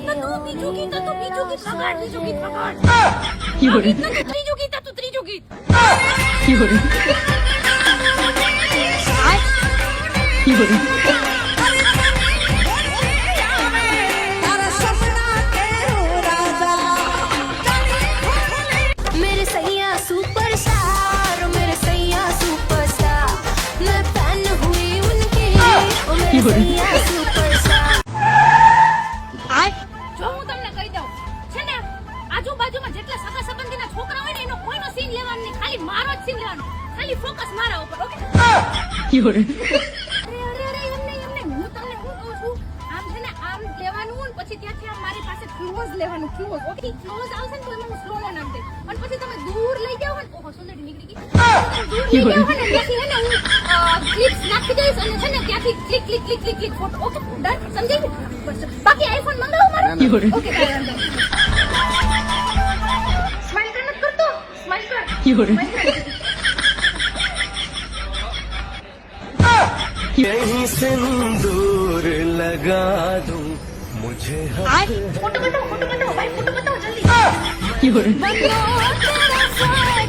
બીજું ગીત હતું, બીજું ગીત વગાડ, બીજું ગીત વગાડ. Fiore, ગીત નથી, ત્રીજું ગીત હતું, ત્રીજું ગીત. Fiore, Fiore, मेरे सैया सुपरस्टार, मेरे सैया सुपरस्टार, मैं फैन हुई उनकी, ओ मेरे सैया सुपरस्टार. જો હું તમને કહી દઉં છે ને, આજુબાજુમાં જેટલા સગા સંબંધીના છોકરા હોય ને એનો કોઈનો સીન લેવાનો નહીં, ખાલી મારો જ સીન લેવાનો, ખાલી ફોકસ મારા ઉપર. ઓકે? Fiore, અરે એમ નહીં, હું તમને શું કહું છું, આમ છે ને આમ લેવાનું ને પછી ત્યાંથી આમ મારી પાસે ક્લોઝ લેવાનું, ક્લોઝ. ઓકે? ક્લોઝ આવશે ને તો એમાં હું સ્લો નાખ દે, અને પછી તમે દૂર લઈ જાઓ ને, ઓહો સુંદરી નીકળી ગઈ, દૂર લઈ જાઓ ને ત્યાંથી હે ને હું ક્લિપ્સ નાખી દઈશ અને છે ને ત્યાંથી click click click click click photo. Okay done, સમજાઈ ગયું? બાકી આઈફોન મંગાવો મારો. Fiore, ઓકે કાંઈ વાંધો નહીં. સ્માઈલ કર નથી કરતો, સ્માઈલ કર. Fiore, यहीं सिंदूर लगा दूं मुझे ફોટો બતાવો ભાઈ, ફોટો બતાવો જલ્દી. Fiore, बनो तेरा साथ